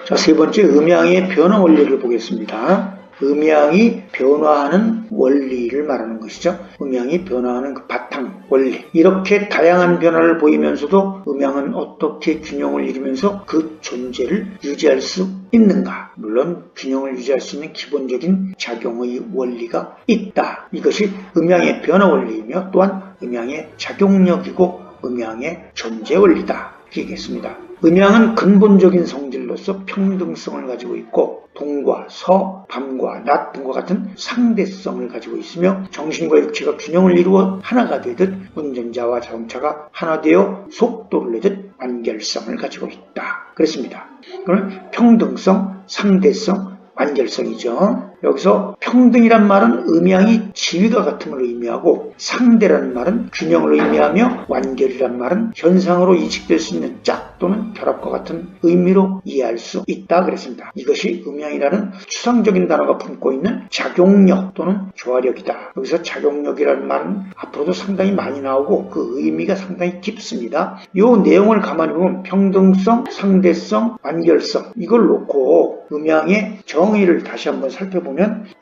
자, 세 번째 음양의 변화 원리를 보겠습니다. 음양이 변화하는 원리를 말하는 것이죠. 음양이 변화하는 그 바탕 원리. 이렇게 다양한 변화를 보이면서도 음양은 어떻게 균형을 이루면서 그 존재를 유지할 수 있는가? 물론 균형을 유지할 수 있는 기본적인 작용의 원리가 있다. 이것이 음양의 변화 원리이며 또한 음양의 작용력이고 음양의 존재 원리다. 얘기했습니다. 음양은 근본적인 성질로서 평등성을 가지고 있고 동과 서, 밤과 낮 등과 같은 상대성을 가지고 있으며 정신과 육체가 균형을 이루어 하나가 되듯 운전자와 자동차가 하나 되어 속도를 내듯 완결성을 가지고 있다. 그렇습니다. 그럼 평등성, 상대성, 완결성이죠. 여기서 평등이란 말은 음양이 지위가 같음을 의미하고 상대라는 말은 균형을 의미하며 완결이란 말은 현상으로 인식될 수 있는 짝 또는 결합과 같은 의미로 이해할 수 있다 그랬습니다. 이것이 음양이라는 추상적인 단어가 품고 있는 작용력 또는 조화력이다. 여기서 작용력이라는 말은 앞으로도 상당히 많이 나오고 그 의미가 상당히 깊습니다. 이 내용을 가만히 보면 평등성, 상대성, 완결성 이걸 놓고 음양의 정의를 다시 한번 살펴보면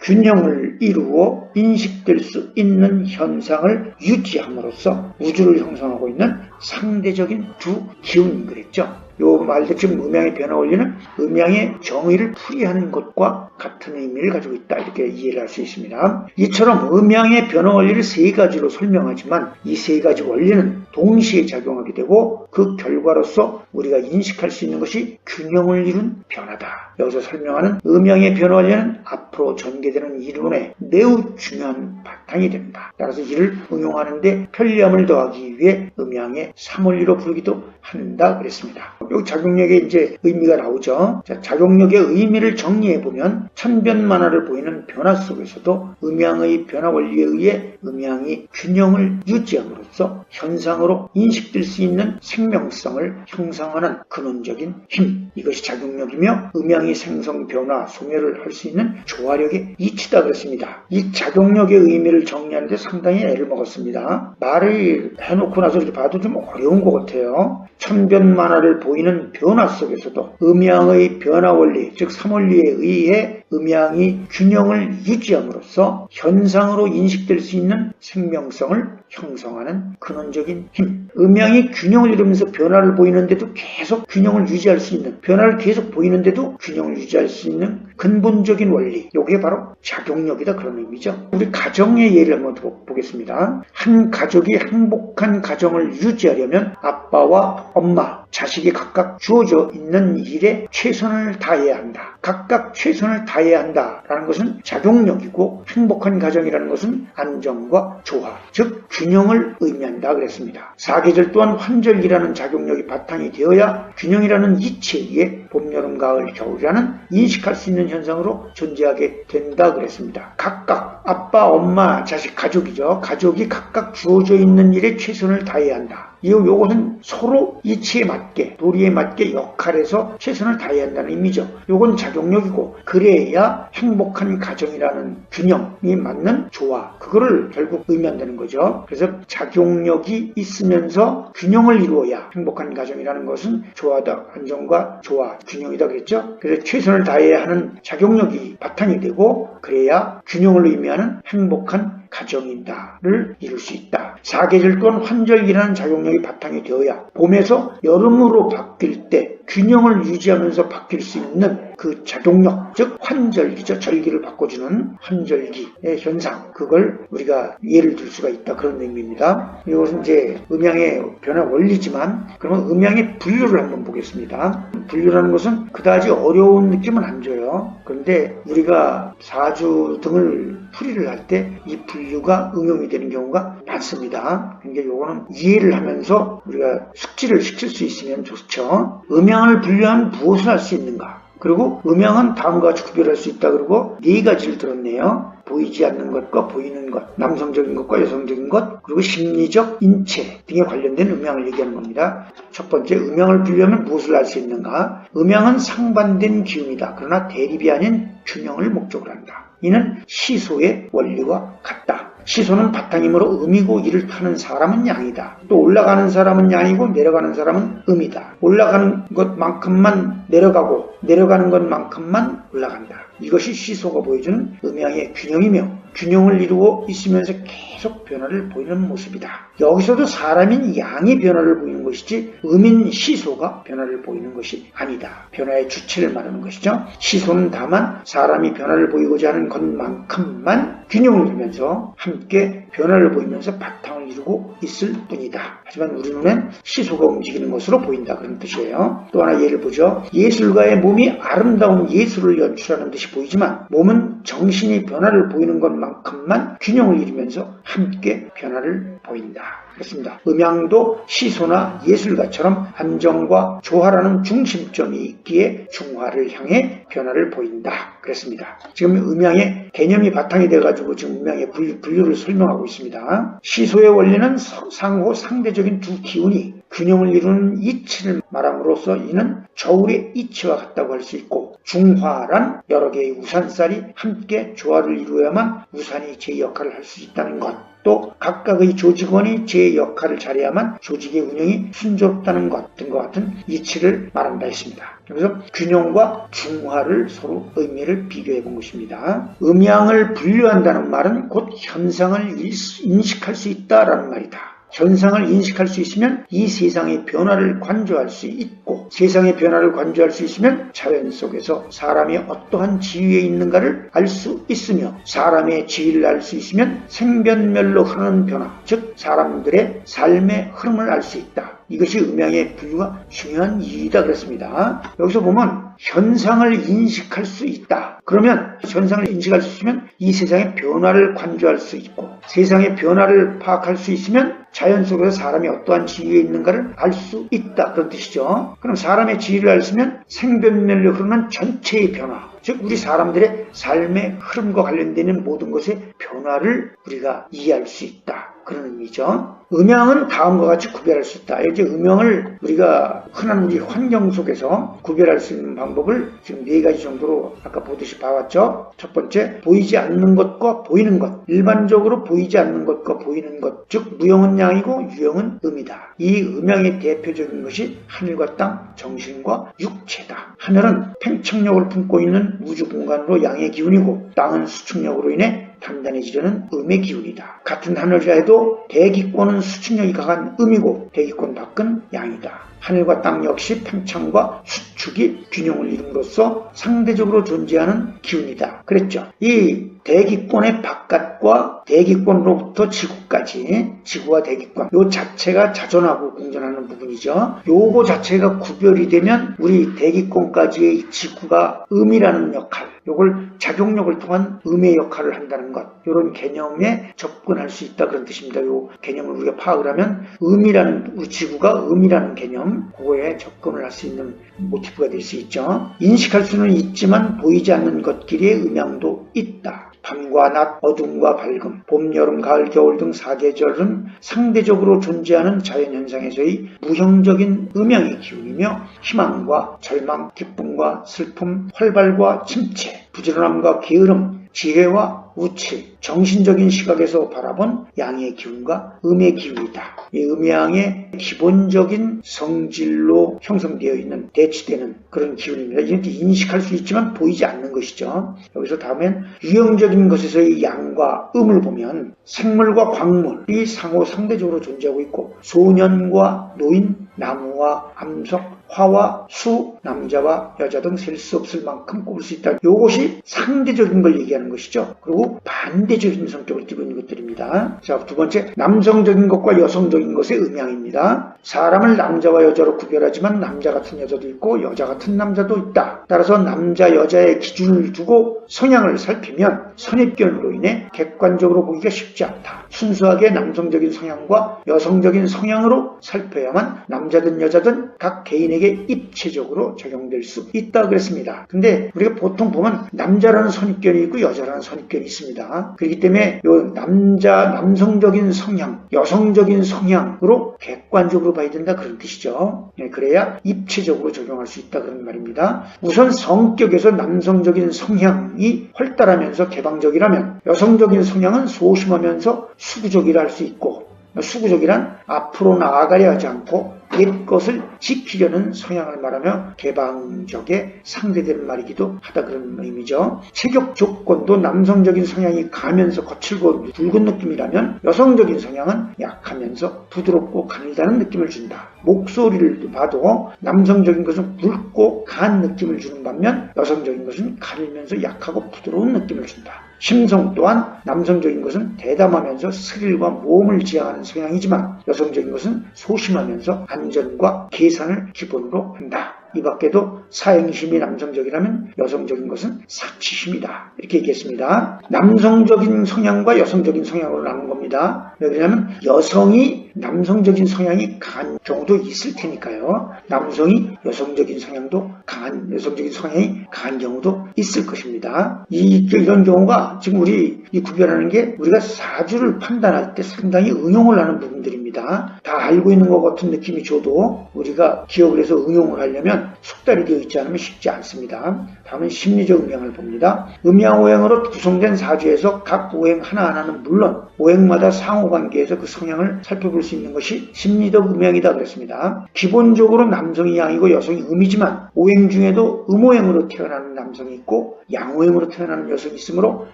균형을 이루어 인식될 수 있는 현상을 유지함으로써 우주를 형성하고 있는 상대적인 두 기운인 그랬죠. 요 말대로 음양의 변화 원리는 음양의 정의를 풀이하는 것과 같은 의미를 가지고 있다. 이렇게 이해를 할 수 있습니다. 이처럼 음양의 변화 원리를 세 가지로 설명하지만 이 세 가지 원리는 동시에 작용하게 되고 그 결과로서 우리가 인식할 수 있는 것이 균형을 이룬 변화다. 여기서 설명하는 음양의 변화 원리는 앞으로 전개되는 이론의 매우 중요한 바탕이 됩니다. 따라서 이를 응용하는데 편리함을 더하기 위해 음양의 3원리로 부르기도 한다 그랬습니다. 여기 작용력의 이제 의미가 나오죠. 자, 작용력의 의미를 정리해보면 천변만화를 보이는 변화 속에서도 음양의 변화 원리에 의해 음양이 균형을 유지함으로써 현상으로 인식될 수 있는 생명성을 형성하는 근원적인 힘. 이것이 작용력이며 음양이 생성, 변화, 소멸을 할 수 있는 조화력의 이치다 그랬습니다. 이 작용력의 의미를 정리하는데 상당히 애를 먹었습니다. 말을 해놓고 나서 이렇게 봐도 좀 어려운 것 같아요. 천변만화를 보이는 변화 속에서도 음양의 변화 원리, 즉 3원리에 의해 음양이 균형을 유지함으로써 현상으로 인식될 수 있는 생명성을 형성하는 근원적인 힘. 음양이 균형을 이루면서 변화를 보이는데도 계속 균형을 유지할 수 있는, 변화를 계속 보이는데도 균형을 유지할 수 있는 근본적인 원리. 이게 바로 작용력이다 그런 의미죠. 우리 가정의 예를 한번 보겠습니다. 한 가족이 행복한 가정을 유지하려면 아빠와 엄마, 자식이 각각 주어져 있는 일에 최선을 다해야 한다. 각각 최선을 다해야 한다라는 것은 작용력이고 행복한 가정이라는 것은 안정과 조화, 즉 균형을 의미한다 그랬습니다. 사계절 또한 환절기라는 작용력이 바탕이 되어야 균형이라는 이치에 의해 봄, 여름, 가을, 겨울이라는 인식할 수 있는 현상으로 존재하게 된다 그랬습니다. 각각 아빠, 엄마, 자식, 가족이죠. 가족이 각각 주어져 있는 일에 최선을 다해야 한다. 요것은 서로 이치에 맞게, 도리에 맞게 역할에서 최선을 다해야 한다는 의미죠. 요건 작용력이고 그래야 행복한 가정이라는 균형이 맞는 조화, 그거를 결국 의미한다는 거죠. 그래서 작용력이 있으면서 균형을 이루어야 행복한 가정이라는 것은 조화다, 안정과 조화, 균형이다 그랬죠. 그래서 최선을 다해야 하는 작용력이 바탕이 되고 그래야 균형을 의미하는 행복한 가정이다를 이룰 수 있다. 사계절 또한 환절기라는 작용력이 바탕이 되어야 봄에서 여름으로 바뀔 때 균형을 유지하면서 바뀔 수 있는 그 작용력, 즉 환절기죠. 절기를 바꿔주는 환절기의 현상, 그걸 우리가 예를 들 수가 있다 그런 의미입니다. 이것은 이제 음양의 변화 원리지만 그러면 음양의 분류를 한번 보겠습니다. 분류라는 것은 그다지 어려운 느낌은 안 줘요. 그런데 우리가 사주 등을 풀이를 할 때 이 분류가 응용이 되는 경우가 많습니다. 그러니까 이거는 이해를 하면서 우리가 숙지를 시킬 수 있으면 좋죠. 음양을 분류하면 무엇을 할 수 있는가? 그리고 음양은 다음과 같이 구별할 수 있다. 그리고 네 가지를 들었네요. 보이지 않는 것과 보이는 것, 남성적인 것과 여성적인 것, 그리고 심리적, 인체 등에 관련된 음양을 얘기하는 겁니다. 첫 번째, 음양을 분류하면 무엇을 알 수 있는가? 음양은 상반된 기운이다. 그러나 대립이 아닌 균형을 목적으로 한다. 이는 시소의 원리와 같다. 시소는 바탕이므로 음이고 이를 타는 사람은 양이다. 또 올라가는 사람은 양이고 내려가는 사람은 음이다. 올라가는 것만큼만 내려가고 내려가는 것만큼만 올라간다. 이것이 시소가 보여주는 음양의 균형이며 균형을 이루고 있으면서 계속 변화를 보이는 모습이다. 여기서도 사람인 양이 변화를 보이는 것이지 음인 시소가 변화를 보이는 것이 아니다. 변화의 주체를 말하는 것이죠. 시소는 다만 사람이 변화를 보이고자 하는 것만큼만 균형을 이루면서 함께 변화를 보이면서 바탕을 이루고 있을 뿐이다. 하지만 우리 눈엔 시소가 움직이는 것으로 보인다. 그런 뜻이에요. 또 하나 예를 보죠. 예술가의 몸이 아름다운 예술을 연출하는 듯이 보이지만 몸은 정신이 변화를 보이는 것만큼만 균형을 이루면서 함께 변화를 보인다. 그렇습니다. 음양도 시소나 예술가처럼 안정과 조화라는 중심점이 있기에 중화를 향해 변화를 보인다. 그랬습니다. 지금 음양의 개념이 바탕이 돼가지고 지금 음양의 분류를 설명하고 있습니다. 시소의 원리는 상호 상대적인 두 기운이 균형을 이루는 이치를 말함으로써 이는 저울의 이치와 같다고 할 수 있고, 중화란 여러 개의 우산살이 함께 조화를 이루어야만 우산이 제 역할을 할 수 있다는 것, 또 각각의 조직원이 제 역할을 잘해야만 조직의 운영이 순조롭다는 것 등과 같은 이치를 말한다 했습니다. 그래서 균형과 중화를 서로 의미를 비교해 본 것입니다. 음양을 분류한다는 말은 곧 현상을 인식할 수 있다라는 말이다. 현상을 인식할 수 있으면 이 세상의 변화를 관조할 수 있고, 세상의 변화를 관조할 수 있으면 자연 속에서 사람이 어떠한 지위에 있는가를 알 수 있으며, 사람의 지위를 알 수 있으면 생변멸로 흐르는 변화, 즉 사람들의 삶의 흐름을 알 수 있다. 이것이 음양의 분류가 중요한 이유이다 그랬습니다. 여기서 보면 현상을 인식할 수 있다. 그러면 현상을 인식할 수 있으면 이 세상의 변화를 관조할 수 있고, 세상의 변화를 파악할 수 있으면 자연 속에서 사람이 어떠한 지위에 있는가를 알 수 있다. 그런 뜻이죠. 그럼 사람의 지위를 알 수 있으면 생변멸로 흐르는 전체의 변화, 즉 우리 사람들의 삶의 흐름과 관련되는 모든 것의 변화를 우리가 이해할 수 있다. 그런 의미죠. 음양은 다음과 같이 구별할 수 있다. 이제 음양을 우리가 흔한 우리 환경 속에서 구별할 수 있는 방법을 지금 4가지 정도로 아까 보듯이 봐왔죠. 첫 번째, 보이지 않는 것과 보이는 것. 일반적으로 보이지 않는 것과 보이는 것, 즉 무형은 양이고 유형은 음이다. 이 음양의 대표적인 것이 하늘과 땅, 정신과 육체다. 하늘은 팽창력을 품고 있는 우주 공간으로 양의 기운이고, 땅은 수축력으로 인해 단단해지려는 음의 기운이다. 같은 하늘이라 해도 대기권은 수축력이 강한 음이고 대기권 밖은 양이다. 하늘과 땅 역시 팽창과 수축이 균형을 이룸으로써 상대적으로 존재하는 기운이다. 그랬죠. 이 대기권의 바깥과 대기권으로부터 지구까지, 지구와 대기권, 요 자체가 자존하고 공존하는 부분이죠. 요거 자체가 구별이 되면 우리 대기권까지의 지구가 음이라는 역할, 요걸 작용력을 통한 음의 역할을 한다는 것, 이런 개념에 접근할 수 있다 그런 뜻입니다. 요 개념을 우리가 파악을 하면 음이라는, 지구가 음이라는 개념, 그거에 접근을 할 수 있는 모티프가 될 수 있죠. 인식할 수는 있지만 보이지 않는 것끼리의 음양도 있다. 밤과 낮, 어둠과 밝음, 봄, 여름, 가을, 겨울 등 4계절은 상대적으로 존재하는 자연현상에서의 무형적인 음양의 기운이며, 희망과 절망, 기쁨과 슬픔, 활발과 침체, 부지런함과 게으름, 지혜와 우치, 정신적인 시각에서 바라본 양의 기운과 음의 기운이다. 이 음양의 기본적인 성질로 형성되어 있는, 대치되는 그런 기운입니다. 이렇게 인식할 수 있지만 보이지 않는 것이죠. 여기서 다음엔 유형적인 것에서의 양과 음을 보면 생물과 광물이 상호 상대적으로 존재하고 있고, 소년과 노인, 나무와 암석, 화와 수, 남자와 여자 등 셀 수 없을 만큼 꼽을 수 있다. 이것이 상대적인 걸 얘기하는 것이죠. 그리고 반대적인 성격을 띠고 있는 것들입니다. 자, 두 번째, 남성적인 것과 여성적인 것의 음양입니다. 사람을 남자와 여자로 구별하지만 남자 같은 여자도 있고 여자 같은 남자도 있다. 따라서 남자, 여자의 기준을 두고 성향을 살피면 선입견으로 인해 객관적으로 보기가 쉽지 않다. 순수하게 남성적인 성향과 여성적인 성향으로 살펴야만 남자든 여자든 각 개인에게 입체적으로 적용될 수 있다 그랬습니다. 근데 우리가 보통 보면 남자라는 선입견이 있고 여자라는 선입견이 있습니다. 그렇기 때문에 요 남성적인 성향, 여성적인 성향으로 객관적으로 봐야 된다 그런 뜻이죠. 그래야 입체적으로 적용할 수 있다 그런 말입니다. 우선 성격에서 남성적인 성향이 활달하면서 개방적이라면 여성적인 성향은 소심하면서 수구적이라 할 수 있고, 수구적이란 앞으로 나아가려 하지 않고 옛 것을 지키려는 성향을 말하며 개방적에 상대되는 말이기도 하다 그런 의미죠. 체격 조건도 남성적인 성향이 가면서 거칠고 굵은 느낌이라면 여성적인 성향은 약하면서 부드럽고 가늘다는 느낌을 준다. 목소리를 봐도 남성적인 것은 굵고 간 느낌을 주는 반면 여성적인 것은 가늘면서 약하고 부드러운 느낌을 준다. 심성 또한 남성적인 것은 대담하면서 스릴과 모험을 지향하는 성향이지만 여성적인 것은 소심하면서 안전과 계산을 기본으로 한다. 이 밖에도 사행심이 남성적이라면 여성적인 것은 사치심이다. 이렇게 얘기했습니다. 남성적인 성향과 여성적인 성향으로 나눈 겁니다. 왜 그러냐면 여성이 남성적인 성향이 강한 경우도 있을 테니까요. 남성이 여성적인 성향도 강한 여성적인 성향이 강한 경우도 있을 것입니다. 이런 경우가 지금 우리 구별하는 게 우리가 사주를 판단할 때 상당히 응용을 하는 부분들입니다. 다 알고 있는 것 같은 느낌이 줘도 우리가 기억을 해서 응용을 하려면 숙달이 되어 있지 않으면 쉽지 않습니다. 다음은 심리적 음양을 봅니다. 음양오행으로 구성된 사주에서 각 오행 하나하나는 물론 오행마다 상호관계에서 그 성향을 살펴볼 수 있는 것이 심리적 음양이다 그랬습니다. 기본적으로 남성이 양이고 여성이 음이지만 오행 중에도 음오행으로 태어나는 남성이 있고 양오행으로 태어나는 여성이 있으므로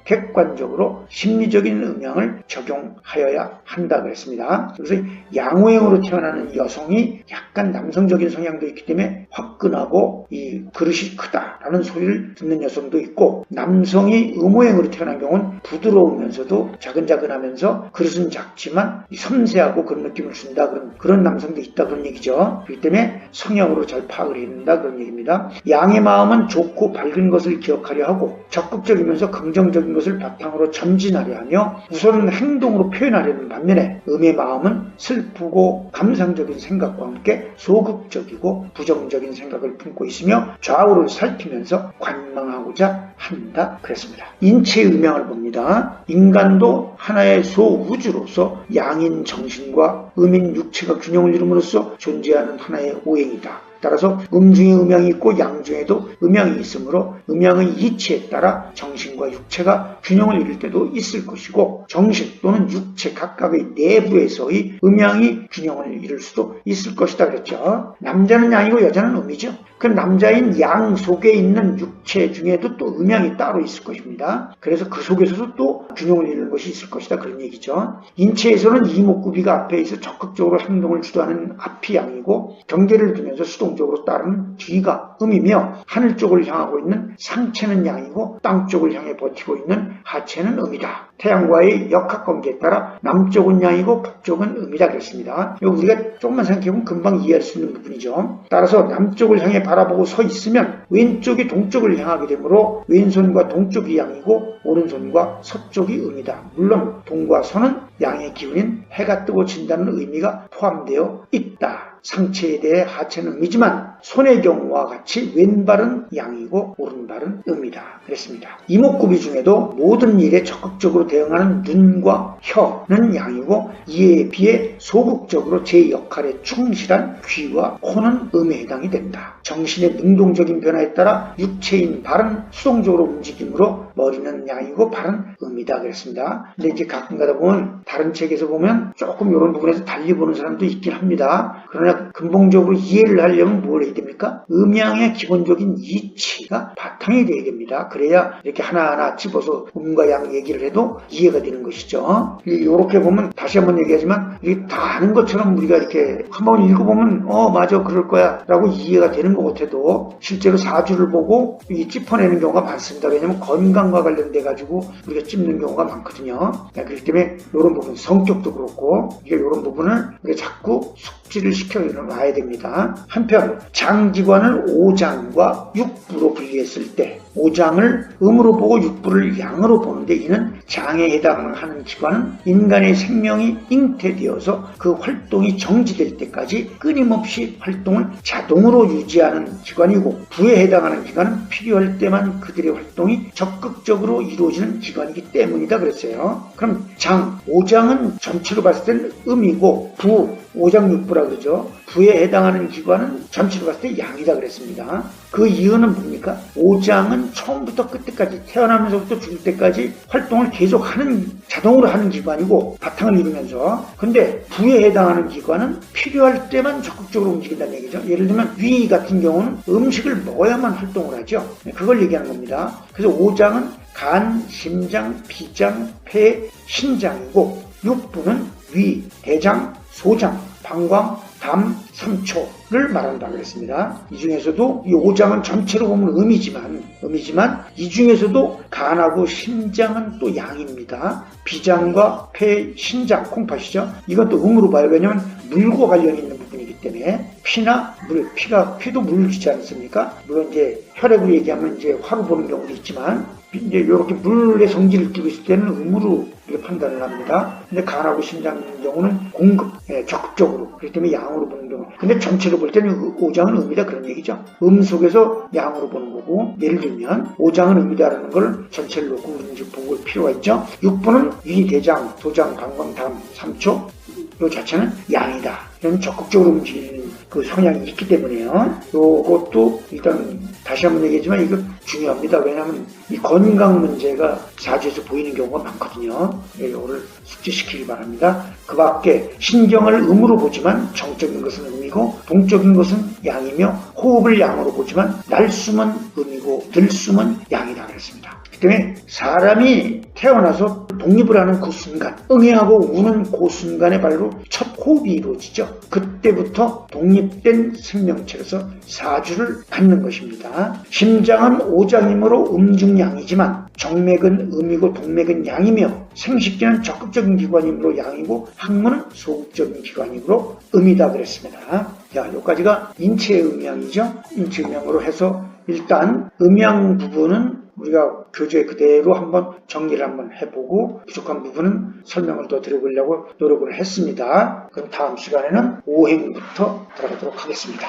객관적으로 심리적인 음양을 적용하여야 한다 그랬습니다. 그래서 양오행으로 태어나는 여성이 약간 남성적인 성향도 있기 때문에 화끈하고 이 그릇이 크다라는 소리를 듣는 여성도 있고, 남성이 음오행으로 태어난 경우는 부드러우면서도 자근자근하면서 그릇은 작지만 섬세하고 그런 느낌을 준다 그런 남성도 있다 그런 얘기죠. 그렇기 때문에 성향으로 잘 파악을 해야 된다 그런 얘기입니다. 양의 마음은 좋고 밝은 것을 기억하려 하고 적극적이면서 긍정적인 것을 바탕으로 전진하려 하며 우선은 행동으로 표현하려는 반면에 음의 마음은 슬프고 감상적인 생각과 함께 소극적이고 부정적인 생각을 품고 있으며 좌우를 살피면서 관망하고자 한다 그랬습니다. 인체의 음양을 봅니다. 인간도 하나의 소우주로서 양인 정신과 음인 육체가 균형을 이룸으로써 존재하는 하나의 오행이다. 따라서 음 중에 음양이 있고 양 중에도 음양이 있으므로 음양의 이치에 따라 정신과 육체가 균형을 이룰 때도 있을 것이고 정신 또는 육체 각각의 내부에서의 음양이 균형을 이룰 수도 있을 것이다 그랬죠. 남자는 양이고 여자는 음이죠. 그 남자인 양 속에 있는 육체 중에도 또 음양이 따로 있을 것입니다. 그래서 그 속에서도 또 균형을 이루는 것이 있을 것이다 그런 얘기죠. 인체에서는 이목구비가 앞에 있어 적극적으로 행동을 주도하는 앞이 양이고 경계를 두면서 수동적으로 따르는 뒤가 음이며 하늘 쪽을 향하고 있는 상체는 양이고 땅 쪽을 향해 버티고 있는 하체는 음이다. 태양과의 역학관계에 따라 남쪽은 양이고 북쪽은 음이다 그랬습니다. 이거 우리가 조금만 생각해보면 금방 이해할 수 있는 부분이죠. 따라서 남쪽을 향해 바라보고 서 있으면 왼쪽이 동쪽을 향하게 되므로 왼손과 동쪽이 양이고 오른손과 서쪽이 음이다. 물론 동과 서는 양의 기운인 해가 뜨고 진다는 의미가 포함되어 있다. 상체에 대해 하체는 음이지만 손의 경우와 같이 왼발은 양이고 오른발은 음이다 그랬습니다. 이목구비 중에도 모든 일에 적극적으로 대응하는 눈과 혀는 양이고 이에 비해 소극적으로 제 역할에 충실한 귀와 코는 음에 해당이 된다. 정신의 능동적인 변화에 따라 육체인 발은 수동적으로 움직이므로 머리는 양이고 발은 음이다 그랬습니다. 근데 이제 가끔 가다 보면 다른 책에서 보면 조금 이런 부분에서 달리 보는 사람도 있긴 합니다. 그러나 근본적으로 이해를 하려면 뭘 해야 됩니까? 음양의 기본적인 이치가 바탕이 되어야 됩니다. 그래야 이렇게 하나하나 집어서 음과 양 얘기를 해도 이해가 되는 것이죠. 이렇게 보면 다시 한번 얘기하지만 이게 다 아는 것처럼 우리가 이렇게 한번 읽어보면 맞아 그럴 거야 라고 이해가 되는 것 같아도 실제로 사주를 보고 짚어내는 경우가 많습니다. 왜냐하면 건강과 관련돼 가지고 우리가 찝는 경우가 많거든요. 그렇기 때문에 이런 부분 성격도 그렇고 이런 부분을 우리가 자꾸 숙지를 시켜놔야 됩니다. 한편 장기관을 오장과 육부로 분리했을 때 오장을 음으로 보고 육부를 양으로 보는데 이는 장에 해당하는 기관은 인간의 생명이 잉태되어서 그 활동이 정지될 때까지 끊임없이 활동을 자동으로 유지하는 기관이고 부에 해당하는 기관은 필요할 때만 그들의 활동이 적극적으로 이루어지는 기관이기 때문이다 그랬어요. 그럼 장, 오장은 전체로 봤을 때는 음이고 부, 오장육부라 그러죠. 부에 해당하는 기관은 전체로 봤을 때 양이다 그랬습니다. 그 이유는 뭡니까? 오장은 처음부터 끝까지 태어나면서부터 죽을 때까지 활동을 계속하는 자동으로 하는 기관이고 바탕을 이루면서 근데 부에 해당하는 기관은 필요할 때만 적극적으로 움직인다는 얘기죠. 예를 들면 위 같은 경우는 음식을 먹어야만 활동을 하죠. 그걸 얘기하는 겁니다. 그래서 오장은 간, 심장, 비장, 폐, 신장이고 육부는 위, 대장, 소장, 방광, 담, 삼초를 말한다고 했습니다. 이 중에서도 이 오장은 전체로 보면 음이지만 이 중에서도 간하고 심장은 또 양입니다. 비장과 폐, 신장, 콩팥이죠. 이건 또 음으로 봐요. 왜냐하면 물과 관련이 있는 부분이기 때문에 피나 물, 피도 물을 주지 않습니까? 물론 이제 혈액으로 얘기하면 이제 화로 보는 경우도 있지만 이제 이렇게 물의 성질을 띠고 있을 때는 음으로 이렇게 판단을 합니다. 근데 간하고 심장 같은 경우는 공급, 적극적으로 그렇기 때문에 양으로 보는 경우. 근데 전체로 볼 때는 오장은 음이다 그런 얘기죠. 음 속에서 양으로 보는 거고 예를 들면 오장은 음이다라는 걸 전체를 놓고 우리는 보고 필요가 있죠. 육부는 위, 대장, 소장, 방광, 담, 삼초 이 자체는 양이다. 이런 적극적으로 움직이는 그 성향이 있기 때문에요. 이것도 일단 다시 한번 얘기하지만 이거 중요합니다. 왜냐하면 이 건강 문제가 사주에서 보이는 경우가 많거든요. 이거를 숙지시키기 바랍니다. 그 밖에 신경을 음으로 보지만 정적인 것은 음이고 동적인 것은 양이며 호흡을 양으로 보지만 날숨은 음이고 들숨은 양이다 그랬습니다. 그 때문에 사람이 태어나서 독립을 하는 그 순간, 응애하고 우는 그 순간에 바로 첫 호흡이 이루어지죠. 그때부터 독립된 생명체로서 사주를 갖는 것입니다. 심장은 오장이므로 음중양이지만 정맥은 음이고 동맥은 양이며 생식기는 적극적인 기관이므로 양이고 항문은 소극적인 기관이므로 음이다 그랬습니다. 자, 여기까지가 인체의 음양이죠. 인체 음양으로 해서 일단 음양 부분은 우리가 교재 그대로 한번 정리를 한번 해보고 부족한 부분은 설명을 더 드려보려고 노력을 했습니다. 그럼 다음 시간에는 오행부터 들어가도록 하겠습니다.